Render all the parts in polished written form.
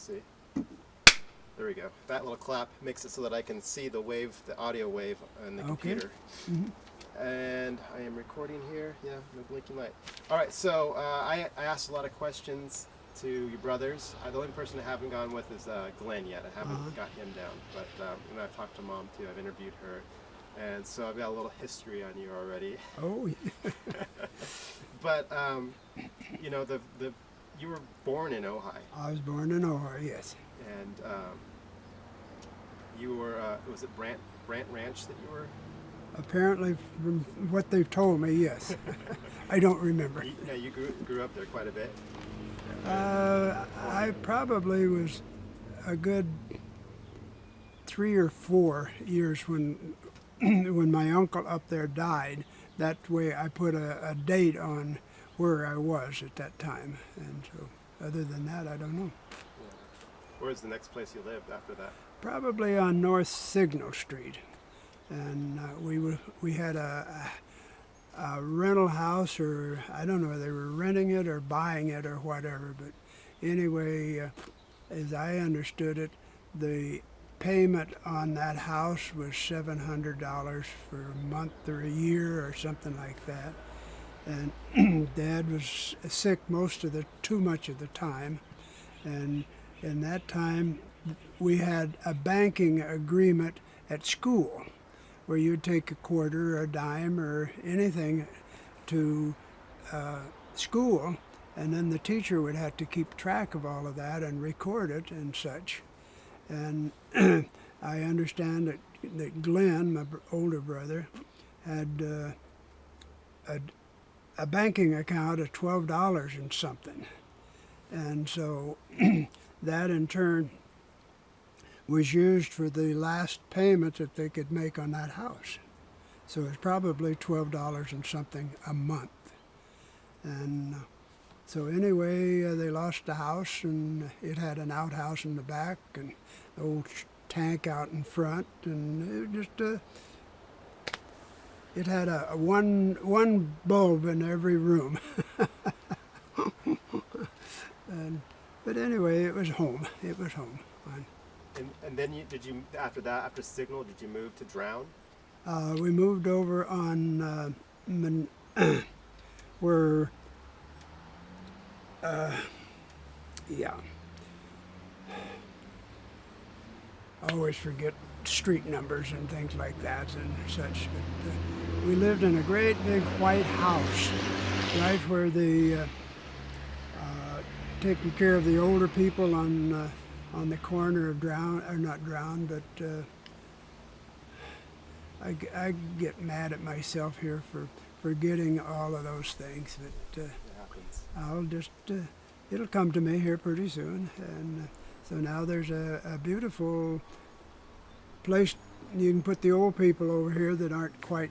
see. There we go. That little clap makes it so that I can see the wave, the audio wave on the computer. And I am recording here. Yeah, no blinking light. All right, so I asked a lot of questions to your brothers. The only person I haven't gone with is Glenn yet. I haven't got him down, but and I've talked to Mom too. I've interviewed her, and so I've got a little history on you already. Oh. But you know, you were born in Ojai. I was born in Ojai, yes. And you were was it Brant Ranch that you were? Apparently, from what they've told me, yes. I don't remember. You grew up there quite a bit. I probably was a good 3 or 4 years when my uncle up there died. That way I put a date on where I was at that time. And so other than that, I don't know. Yeah. Where's the next place you lived after that? Probably on North Signal Street. And we had a rental house, or I don't know whether they were renting it or buying it or whatever, but anyway, as I understood it, the payment on that house was $700 for a month or a year or something like that. And Dad was sick too much of the time, and in that time we had a banking agreement at school where you'd take a quarter or a dime or anything to school, and then the teacher would have to keep track of all of that and record it and such. And I understand that Glenn, my older brother, had a banking account of $12 and something. And so that in turn was used for the last payment that they could make on that house. So it's probably $12 and something a month. And so anyway, they lost the house, and it had an outhouse in the back and an old tank out in front, and it had one bulb in every room. But anyway, it was home. It was home. And then after Signal, did you move to Drown? We moved over on where, yeah. I always forget street numbers and things like that and such. But we lived in a great big white house, right where the taking care of the older people on the corner of but I get mad at myself here for forgetting all of those things. But it happens. I'll just it'll come to me here pretty soon. And so now there's a beautiful place. You can put the old people over here that aren't quite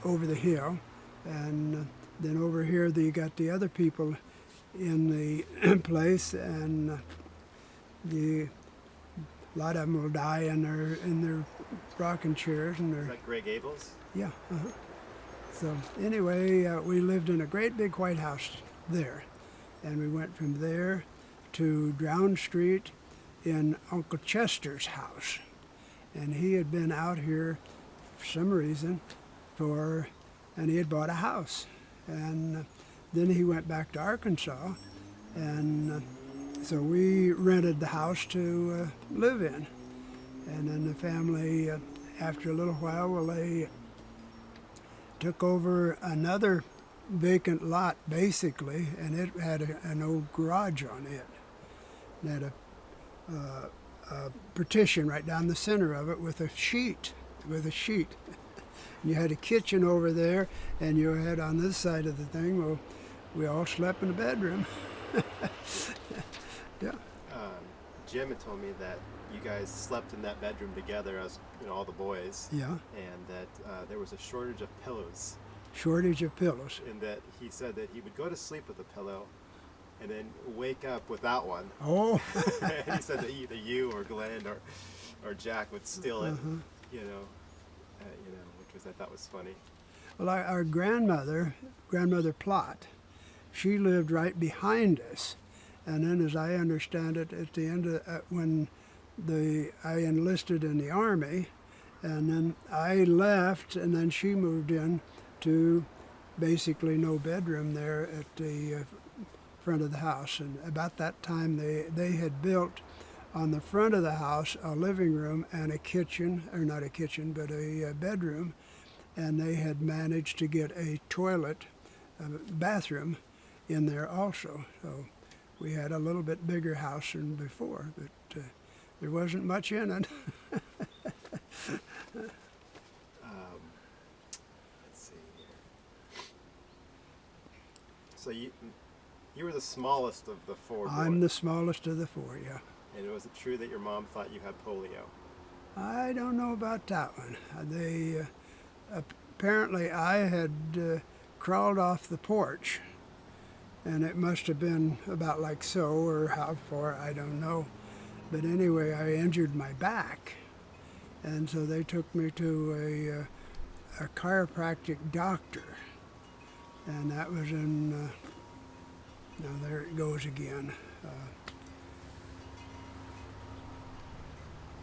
over the hill, and then over here you got the other people in the place, and a lot of them will die in their rocking chairs and their. Is that Greg Abel's? Yeah. So anyway, we lived in a great big white house there, and we went from there to Drown Street in Uncle Chester's house, and he had been out here for some reason and he had bought a house, and then he went back to Arkansas, and so we rented the house to live in. And then the family, after a little while, they took over another vacant lot, basically, and it had an old garage on it. It had a partition right down the center of it with a sheet. You had a kitchen over there, and you had on this side of the thing, well, we all slept in the bedroom. Yeah. Jim had told me that you guys slept in that bedroom together as all the boys. Yeah. And that there was a shortage of pillows. Shortage of pillows. And that he said that he would go to sleep with a pillow and then wake up without one. Oh. And he said that either you or Glenn or Jack would steal it, which I thought was funny. Well, our grandmother Plott, she lived right behind us, And then, as I understand it, at the end of when I enlisted in the Army, and then I left, and then she moved in to basically no bedroom there at the front of the house. And about that time, they had built on the front of the house a living room and a kitchen, or not a kitchen, but a bedroom, and they had managed to get a toilet, a bathroom in there also. So we had a little bit bigger house than before, but there wasn't much in it. Let's see here. So you were the smallest of the four boys. I'm the smallest of the four, yeah. And was it true that your mom thought you had polio? I don't know about that one. They apparently I had crawled off the porch, and it must have been about like so, or how far, I don't know. But anyway, I injured my back, and so they took me to a chiropractic doctor, and that was in, now there it goes again.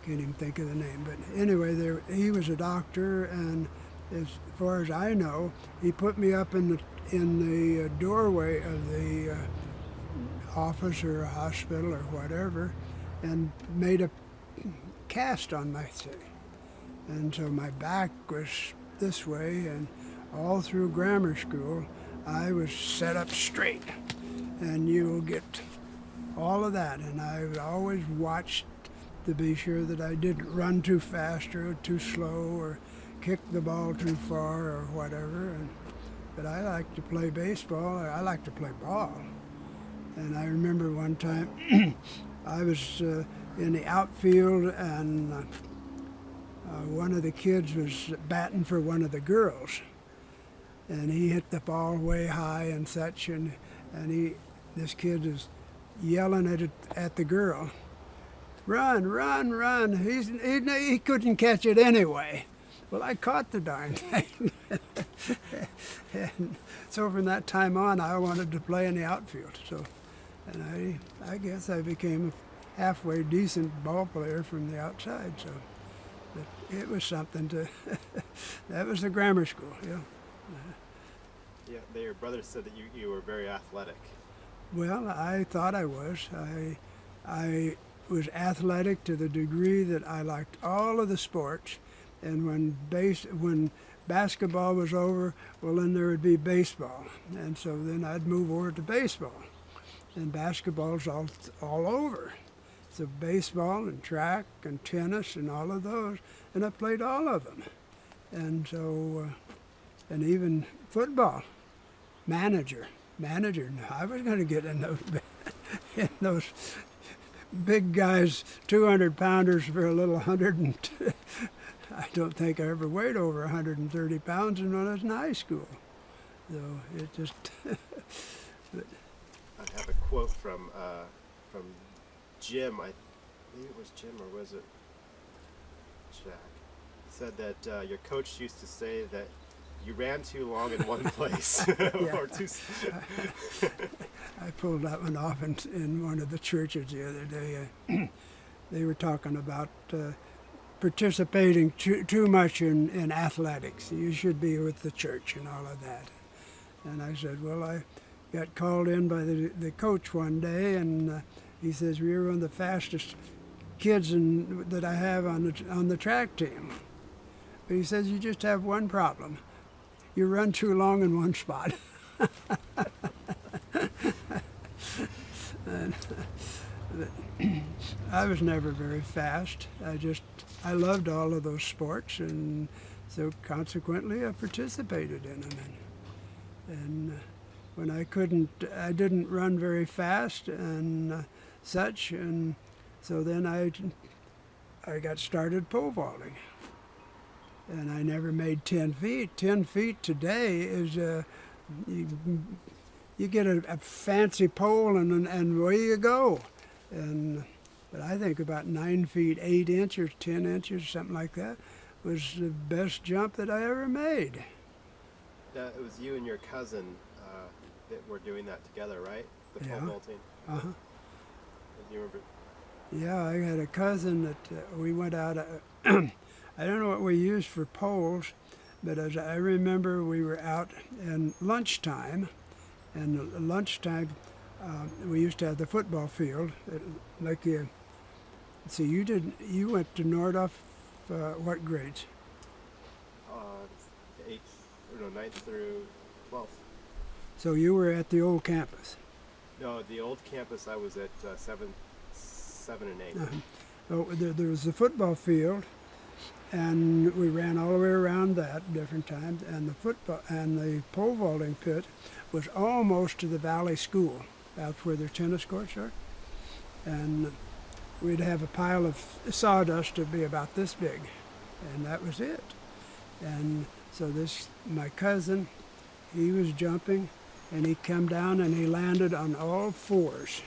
Can't even think of the name, but anyway, he was a doctor, and as far as I know, he put me up in the doorway of the office or a hospital or whatever, and made a cast on my thing. And so my back was this way, and all through grammar school, I was set up straight, and you'll get all of that. And I always watched to be sure that I didn't run too fast or too slow or kick the ball too far or whatever. But I like to play baseball, or I like to play ball. And I remember one time I was in the outfield, and one of the kids was batting for one of the girls. And he hit the ball way high and such, and this kid is yelling at the girl. Run, run, run. He couldn't catch it anyway. Well, I caught the darn thing. And so from that time on, I wanted to play in the outfield. So, and I guess I became a halfway decent ball player from the outside. So, but it was something to, that was the grammar school, yeah. Yeah, your brother said that you were very athletic. Well, I thought I was. I was athletic to the degree that I liked all of the sports, and when basketball was over, well, then there would be baseball, and so then I'd move over to baseball, and basketball's all over. So baseball and track and tennis and all of those, and I played all of them, and so and even football, manager. I was going to get in those big guys, 200-pounders for a little 100 and I don't think I ever weighed over 130 pounds when I was in high school. So it just. But I have a quote from Jim. I believe it was Jim, or was it Jack? Said that your coach used to say that you ran too long in one place. Or too. I pulled that one off in one of the churches the other day. They were talking about participating too much in athletics. You should be with the church and all of that. And I said, well, I got called in by the coach one day, and he says, well, you're one of the fastest kids that I have on the track team. But he says, you just have one problem. You run too long in one spot. I was never very fast. I loved all of those sports, and so consequently I participated in them. And when I didn't run very fast and such, and so then I got started pole vaulting. And I never made 10 feet. 10 feet today is, you get a fancy pole and away you go. But I think about 9 feet, 8 inches, 10 inches, something like that, was the best jump that I ever made. It was you and your cousin that were doing that together, right? The pole vaulting. Uh-huh. remember. Yeah, I had a cousin that we went out. I don't know what we used for poles, but as I remember, we were out in lunchtime, and lunchtime we used to have the football field. Like you, see, you went to Nordoff. What grades? Eighth, or no, ninth through 12th. So you were at the old campus. No, the old campus I was at 7 and 8. Uh-huh. So there was the football field, and we ran all the way around that different times. And the football and the pole vaulting pit was almost to the Valley School, out where their tennis courts are. And we'd have a pile of sawdust to be about this big, and that was it. And so my cousin, he was jumping, and he come down and he landed on all fours.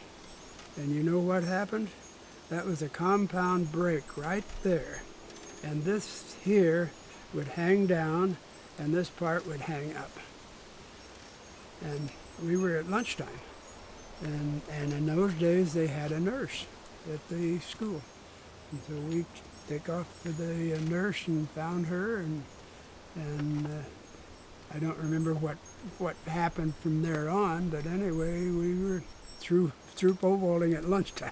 And you know what happened? That was a compound break right there. And this here would hang down, and this part would hang up. And we were at lunchtime. And in those days, they had a nurse at the school. And so we took off to the nurse and found her, and I don't remember what happened from there on, but anyway, we were through pole vaulting at lunchtime.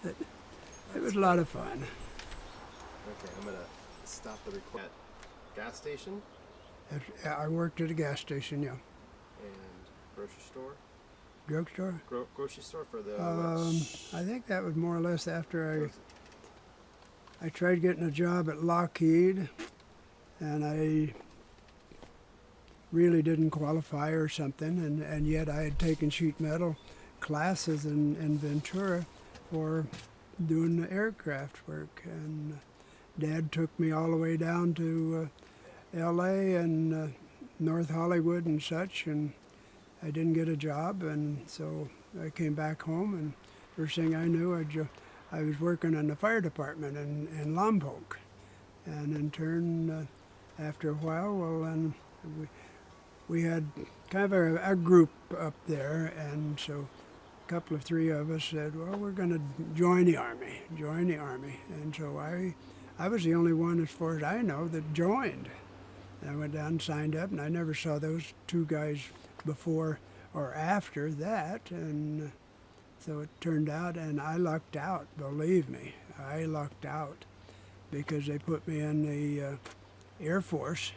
It was a lot of fun. Okay, I'm gonna stop the record. At gas station I worked at a gas station, yeah. and grocery store. Drugstore? Grocery store for the. I think that was more or less after I tried getting a job at Lockheed, and I really didn't qualify or something, and yet I had taken sheet metal classes in Ventura for doing the aircraft work, and Dad took me all the way down to L.A. and North Hollywood and such, and I didn't get a job, and so I came back home, and first thing I knew, I was working in the fire department in Lompoc, and in turn, after a while, well, then we had kind of a group up there, and so a couple of three of us said, well, we're going to join the Army, and so I was the only one, as far as I know, that joined. And I went down and signed up, and I never saw those two guys before or after that, and so it turned out, and I lucked out, believe me, I lucked out, because they put me in the Air Force,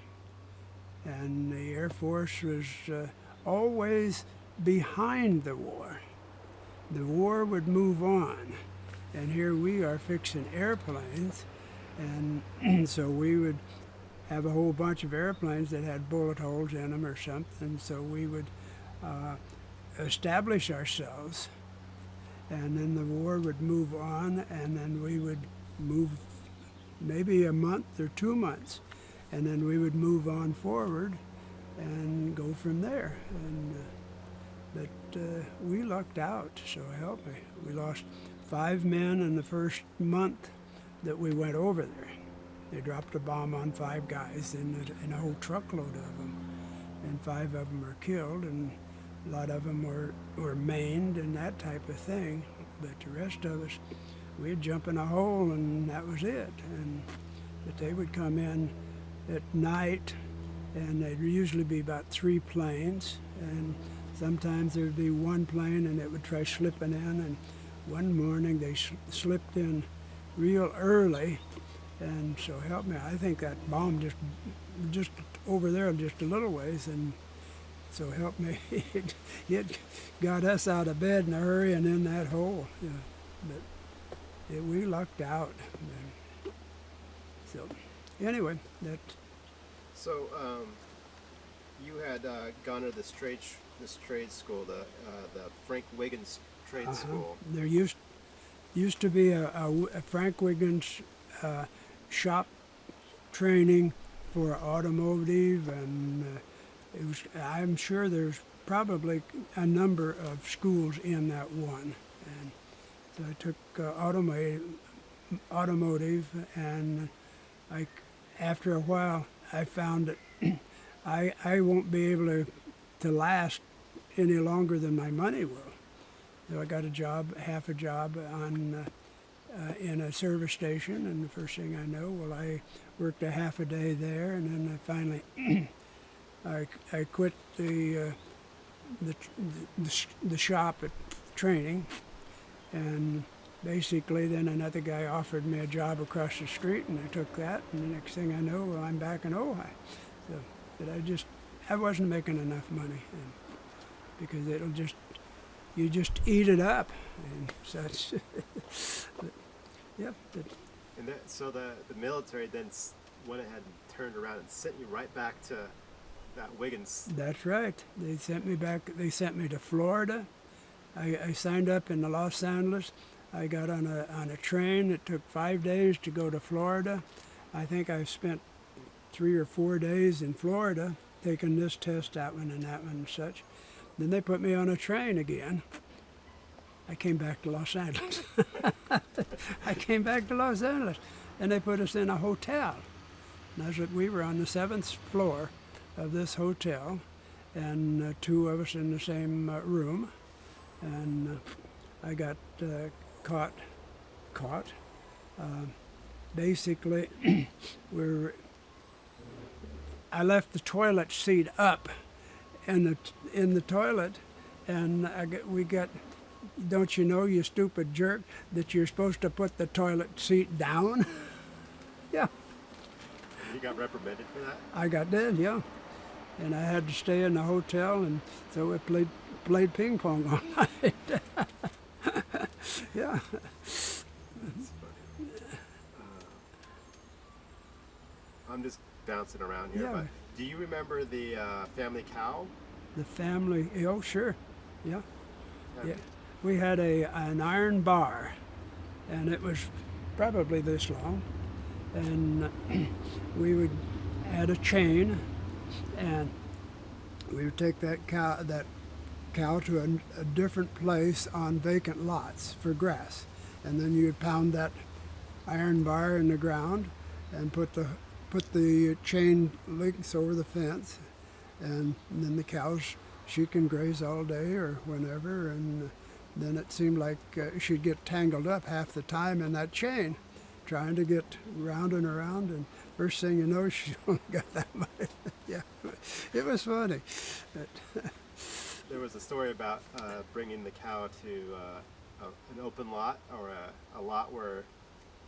and the Air Force was always behind the war. The war would move on, and here we are fixing airplanes, and so we would have a whole bunch of airplanes that had bullet holes in them or something, so we would establish ourselves, and then the war would move on, and then we would move maybe a month or 2 months, and then we would move on forward and go from there. But we lucked out, so help me. We lost 5 men in the first month that we went over there. They dropped a bomb on 5 guys and a whole truckload of them, and 5 of them were killed, and a lot of them were maimed and that type of thing. But the rest of us, we'd jump in a hole and that was it. But they would come in at night, and there'd usually be about 3 planes, and sometimes there'd be 1 plane and it would try slipping in, and one morning they slipped in real early, and so help me, I think that bomb just over there just a little ways, and so help me, it got us out of bed in a hurry and in that hole. Yeah. But we lucked out. So anyway, that. So you had gone to this trade school, the Frank Wiggins trade school. There used to be a Frank Wiggins shop training for automotive, and it was. I'm sure there's probably a number of schools in that one, and so I took automotive, and after a while I found that I won't be able to last any longer than my money will. So I got a job, half a job on in a service station, and the first thing I know, well, I worked a half a day there, and then I finally I quit the shop at training, and basically then another guy offered me a job across the street, and I took that, and the next thing I know, well, I'm back in Ojai. So, but I wasn't making enough money, and because you just eat it up, and such. But, yep. And so the military then went ahead and turned around and sent you right back to that Wiggins. That's right. They sent me back. They sent me to Florida. I signed up in Los Angeles. I got on a train. It took 5 days to go to Florida. I think I spent 3 or 4 days in Florida taking this test, that one, and that one, and such. Then they put me on a train again. I came back to Los Angeles. I came back to Los Angeles, and they put us in a hotel. And we were on the 7th floor of this hotel, and 2 of us in the same room. And I got caught. Basically, I left the toilet seat up in the toilet, and we got. Don't you know, you stupid jerk, that you're supposed to put the toilet seat down? Yeah. You got reprimanded for that? I got that, yeah. And I had to stay in the hotel, and so we played ping pong all night. Yeah. That's funny. I'm just bouncing around here, Yeah. but do you remember the family cow? The family, oh sure, yeah. Yeah. We had an iron bar, and it was probably this long, and we would add a chain, and we would take that cow to a different place on vacant lots for grass, and then you would pound that iron bar in the ground and put the chain links over the fence, and then the cows, she can graze all day or whenever, and then it seemed like she'd get tangled up half the time in that chain, trying to get round and around, and first thing you know, she only got that much. Yeah, it was funny. There was a story about bringing the cow to an open lot, or a lot where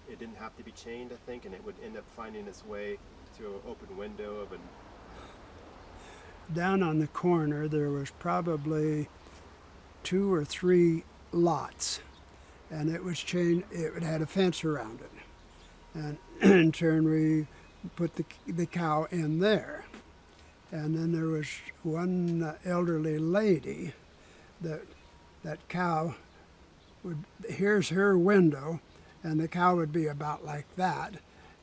it didn't have to be chained, I think, and it would end up finding its way to an open window of an... Down on the corner, there was probably 2 or 3 lots, and it was chained. It had a fence around it, and in turn we put the cow in there. And then there was one elderly lady that cow here's her window, and the cow would be about like that,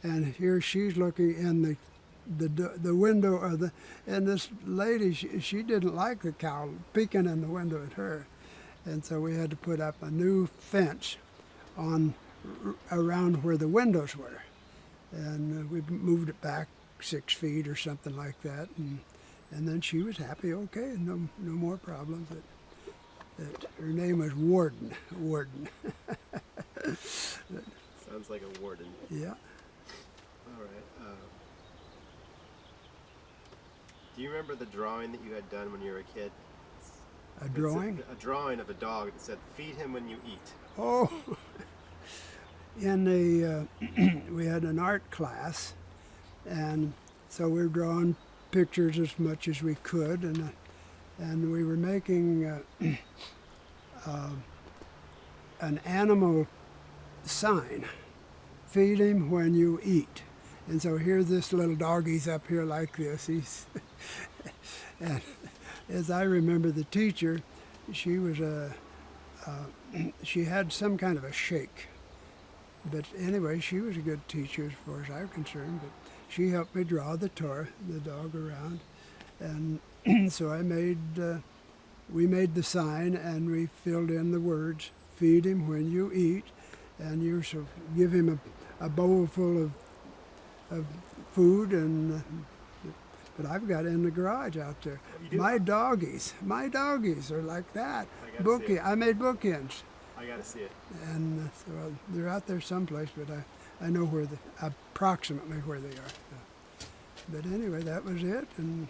and here she's looking in the window of and this lady, she didn't like the cow peeking in the window at her, and so we had to put up a new fence around where the windows were, and we moved it back 6 feet or something like that, and then she was happy. Okay, no more problems. Her name was Warden. Sounds like a warden. Yeah. All right. Do you remember the drawing that you had done when you were a kid? A drawing? A drawing of a dog that said, "Feed him when you eat." Oh, we had an art class, and so we were drawing pictures as much as we could, and we were making an animal sign, "Feed him when you eat." And so here this little doggy's up here like this. And as I remember, the teacher, she was she had some kind of a shake. But anyway, she was a good teacher as far as I'm concerned. But she helped me draw the dog around, and so we made the sign, and we filled in the words, "Feed him when you eat," and you sort of give him a bowl full of food, and but I've got it in the garage out there. Oh, you do? My doggies are like that. I gotta see it. I made bookends, I gotta see it. and so they're out there someplace, but I know approximately where they are. But anyway, that was it, and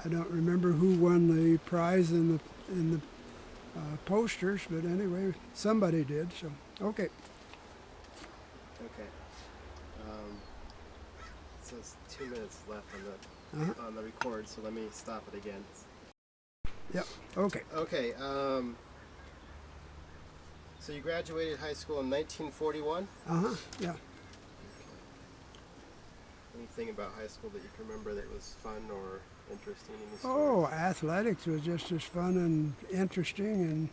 I don't remember who won the prize in the posters, but anyway, somebody did. So okay. Okay. So it's 2 minutes left Uh-huh. on the record. So let me stop it again. Yep. Okay. Okay. So you graduated high school in 1941. Yeah. Anything about high school that you can remember that was fun or interesting in the Oh, story? athletics was just as fun and interesting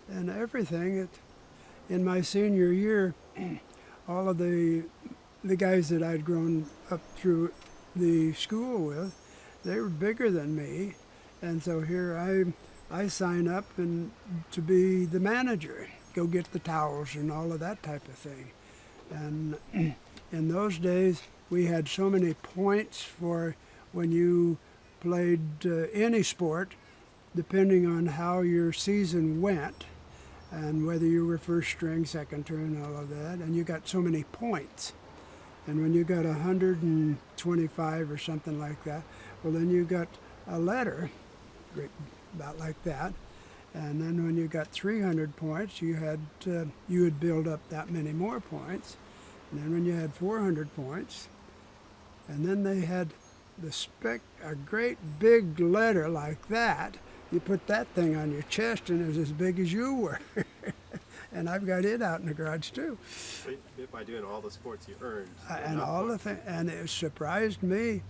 and everything. In my senior year, all of the guys that I'd grown up through the school with, they were bigger than me, and so here I sign up and to be the manager, go get the towels and all of that type of thing. And in those days, we had so many points for when you played any sport, depending on how your season went and whether you were first string, second string, all of that, and you got so many points. And when you got 125 or something like that, well, then you got a letter, about like that. And then when you got 300 points, you would build up that many more points. And then when you had 400 points, and then they had a great big letter like that. You put that thing on your chest and it was as big as you were. And I've got it out in the garage too. By doing all the sports you earned. And all the things, and it surprised me.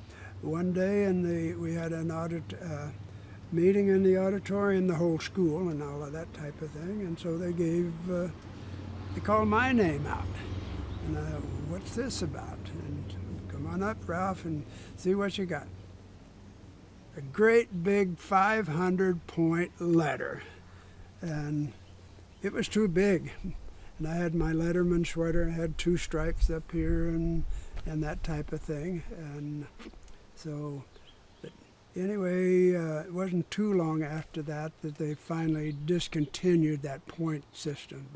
One day we had an meeting in the auditorium, the whole school and all of that type of thing. And so they called my name out. And what's this about? And come on up, Ralph, and see what you got. A great big 500-point letter. And it was too big. And I had my Letterman sweater and had 2 stripes up here and that type of thing. And so, but anyway, it wasn't too long after that they finally discontinued that point system.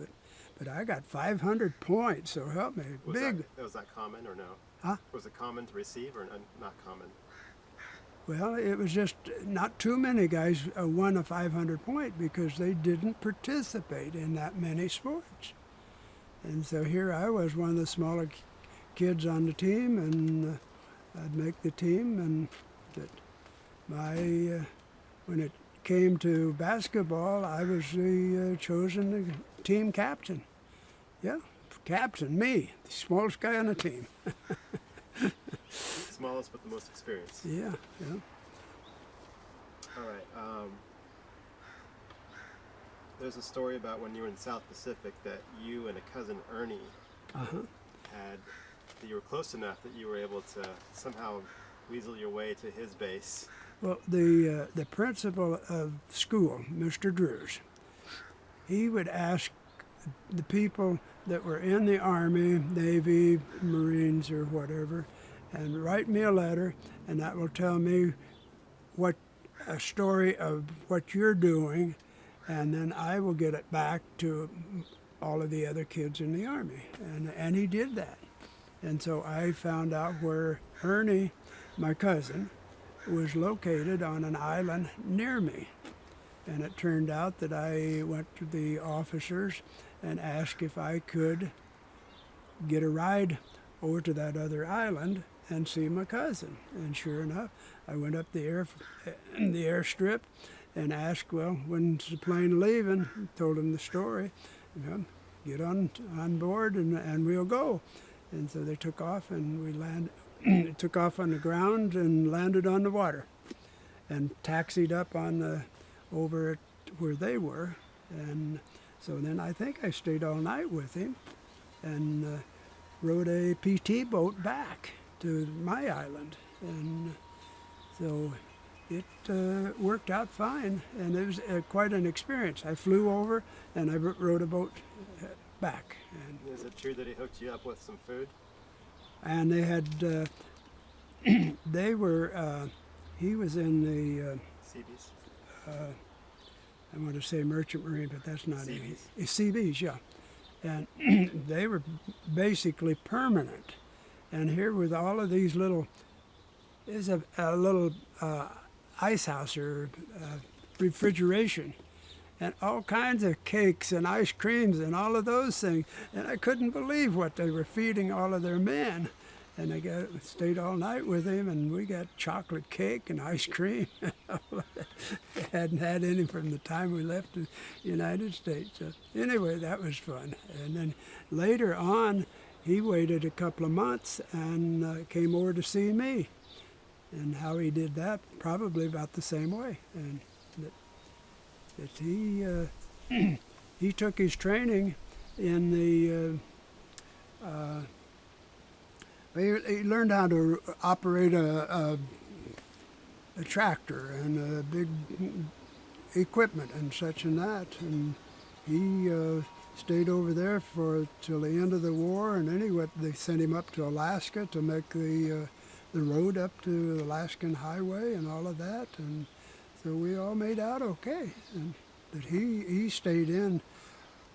But I got 500 points, so help me. Was big. Was that common or no? Huh? Was it common to receive or not common? Well, it was just not too many guys won a 500 point because they didn't participate in that many sports. And so here I was, one of the smaller kids on the team, and I'd make the team. And when it came to basketball, I was the chosen team captain. Yeah, captain, me, the smallest guy on the team. Smallest but the most experienced. Yeah. All right. There's a story about when you were in South Pacific that you and a cousin Ernie that you were close enough that you were able to somehow weasel your way to his base. Well, the principal of school, Mr. Drews, he would ask the people that were in the Army, Navy, Marines, or whatever, and write me a letter, and that will tell me a story of what you're doing, and then I will get it back to all of the other kids in the Army. And he did that. And so I found out where Ernie, my cousin, was located on an island near me. And it turned out that I went to the officers and asked if I could get a ride over to that other island and see my cousin. And sure enough, I went up the airstrip and asked, well, when's the plane leaving? Told him the story. Get on board and we'll go. And so they took off, and we landed. Took off on the ground and landed on the water, and taxied up over at where they were. And so then I think I stayed all night with him, and rode a PT boat back to my island. And so it worked out fine, and it was quite an experience. I flew over and I rode a boat back. And is it true that he hooked you up with some food? And they had, they were He was in the, Seabees. I want to say Merchant Marine, but that's not it. Seabees. Seabees, yeah. And they were basically permanent. And here with all of these little, there's a little ice house or refrigeration, and all kinds of cakes and ice creams and all of those things. And I couldn't believe what they were feeding all of their men. And I stayed all night with him, and we got chocolate cake and ice cream. Hadn't had any from the time we left the United States. So anyway, that was fun. And then later on, he waited a couple of months and came over to see me. And how he did that, probably about the same way. And that he took his training in the. He learned how to operate a tractor and a big equipment and such and that. And he stayed over there till the end of the war, and then they sent him up to Alaska to make the road up to the Alaskan Highway and all of that. And so we all made out okay. And that he stayed in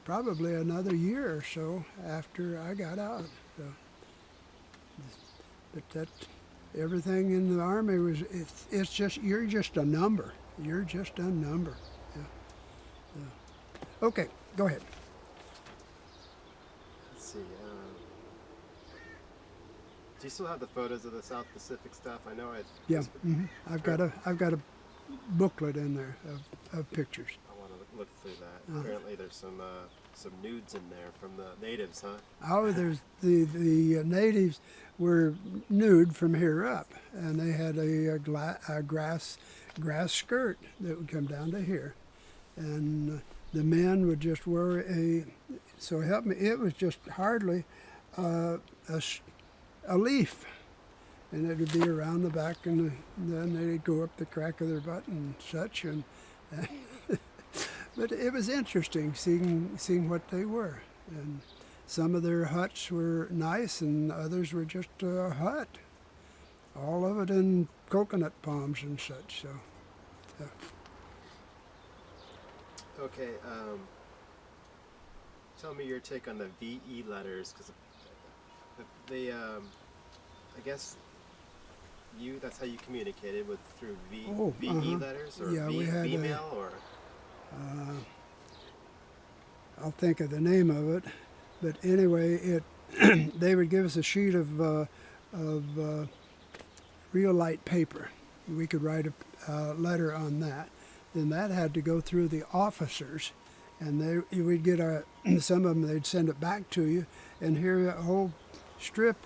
probably another year or so after I got out. So. But that everything in the Army it's just, you're just a number. You're just a number. Yeah. Yeah. Okay, go ahead. Let's see. Do you still have the photos of the South Pacific stuff? I know I. Yeah. Mm-hmm. I've got a booklet in there of pictures. I want to look through that. Apparently, there's some nudes in there from the natives, huh? Oh, there's the natives were nude from here up, and they had a grass skirt that would come down to here, and the men would just wear so help me, it was just hardly a leaf, and it would be around the back, and then they'd go up the crack of their butt and such, and but it was interesting seeing what they were. And some of their huts were nice, and others were just a hut. All of it in coconut palms and such. So, yeah. Okay. Tell me your take on the VE letters, because they, I guess, that's how you communicated through VE letters, or yeah, we had V-mail, or. I'll think of the name of it, but anyway, they would give us a sheet of real light paper. We could write a letter on that. Then that had to go through the officers, and we'd get some of them. They'd send it back to you, and here a whole strip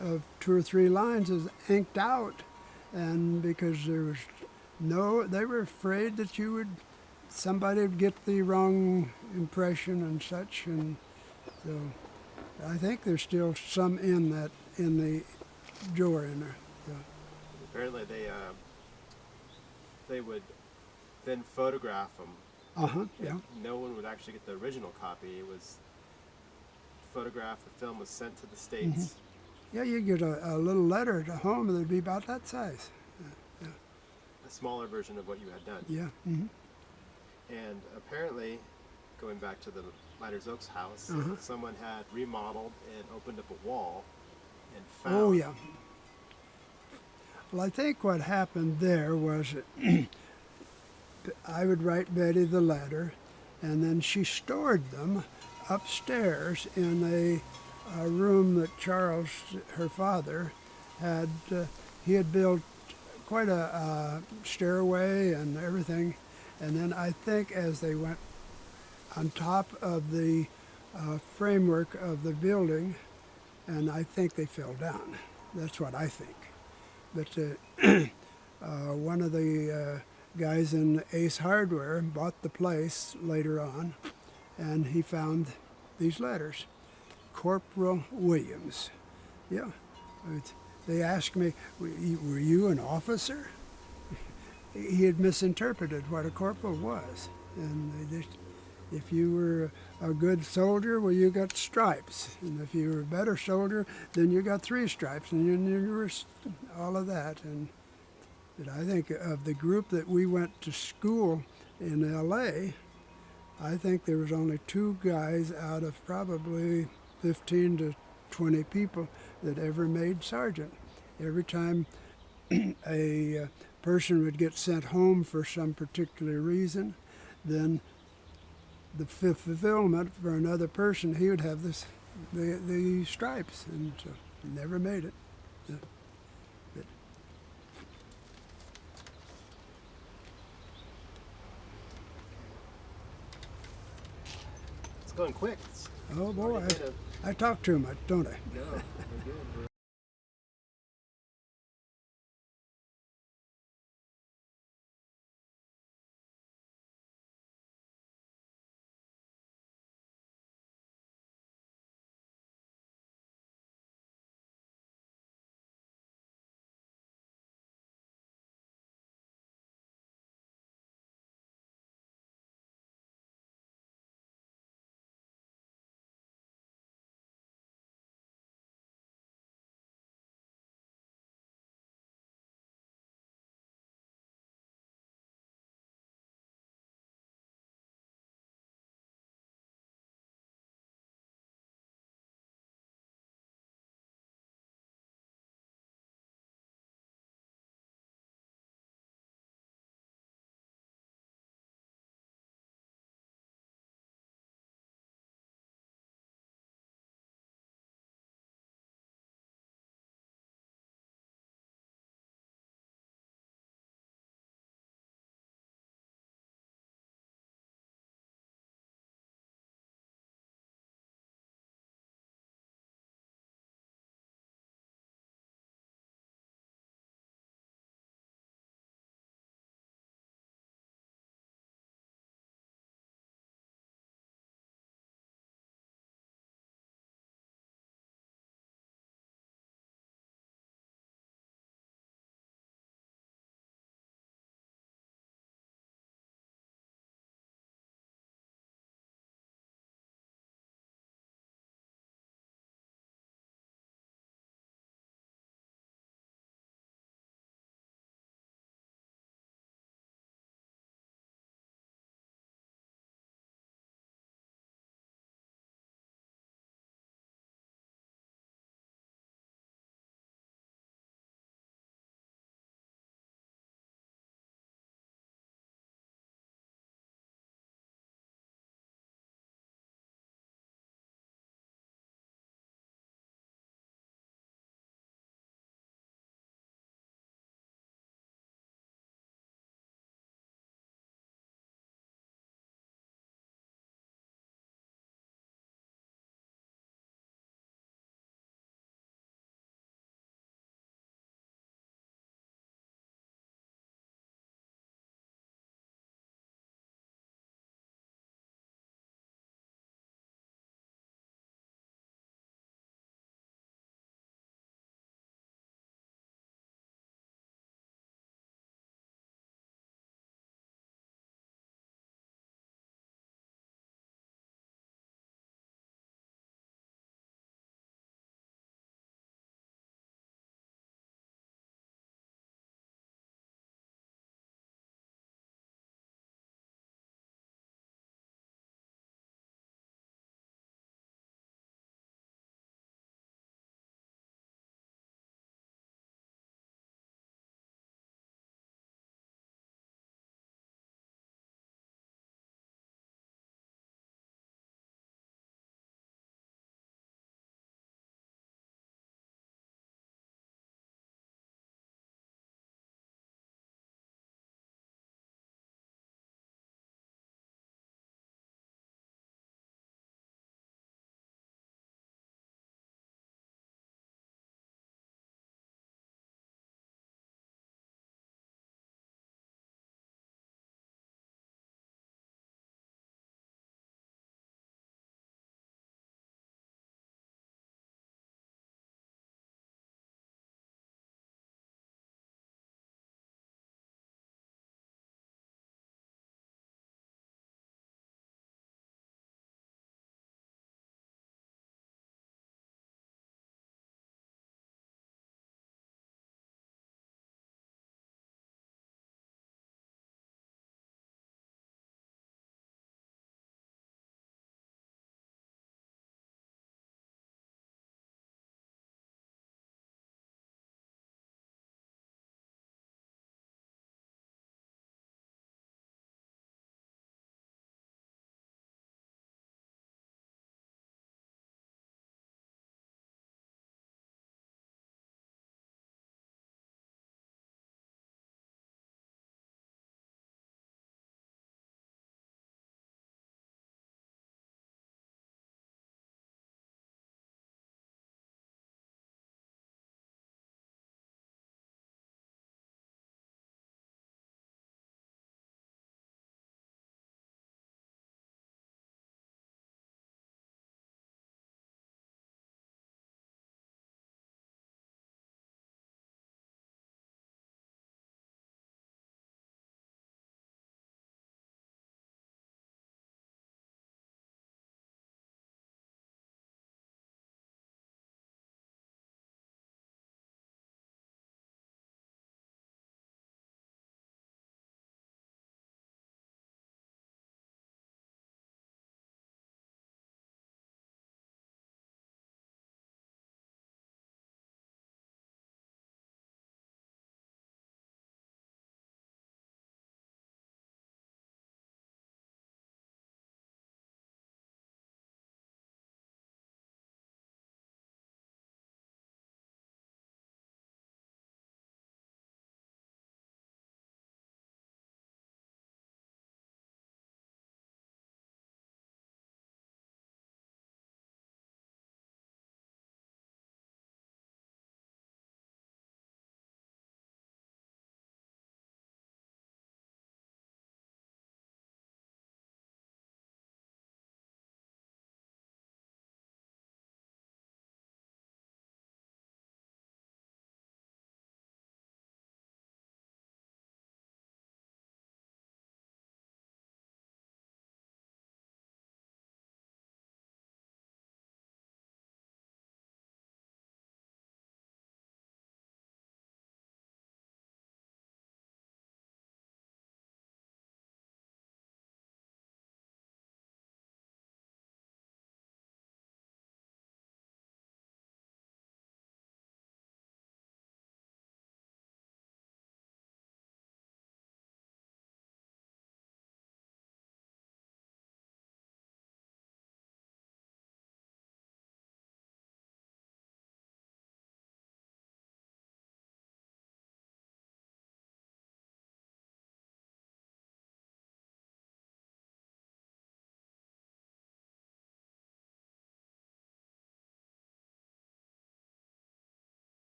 of 2 or 3 lines is inked out, and because they were afraid that somebody would get the wrong impression and such, and so I think there's still some in the drawer in there. So. Apparently they would then photograph them. Yeah. No one would actually get the original copy. It was photographed. The film was sent to the States. Mm-hmm. Yeah, you get a little letter to home, and it'd be about that size. Yeah. A smaller version of what you had done. Yeah. Mm-hmm. And apparently, going back to the Miners Oaks house, someone had remodeled and opened up a wall and found. Oh, yeah. Well, I think what happened there was I would write Betty the letter, and then she stored them upstairs in a room that Charles, her father, had. He had built quite a stairway and everything. And then I think as they went on top of the framework of the building, and I think they fell down. That's what I think. But one of the guys in Ace Hardware bought the place later on, and he found these letters. Corporal Williams. Yeah. They asked me, were you an officer? He had misinterpreted what a corporal was. And if you were a good soldier, well, you got stripes. And if you were a better soldier, then you got 3 stripes. And you were all of that. And But I think of the group that we went to school in L.A., I think there was only 2 guys out of probably 15 to 20 people that ever made sergeant. Every time a person would get sent home for some particular reason, then the fulfillment for another person, he would have the stripes, and so he never made it. But It's going quick. oh boy, Already hit I talk too much, don't I? No, we're good.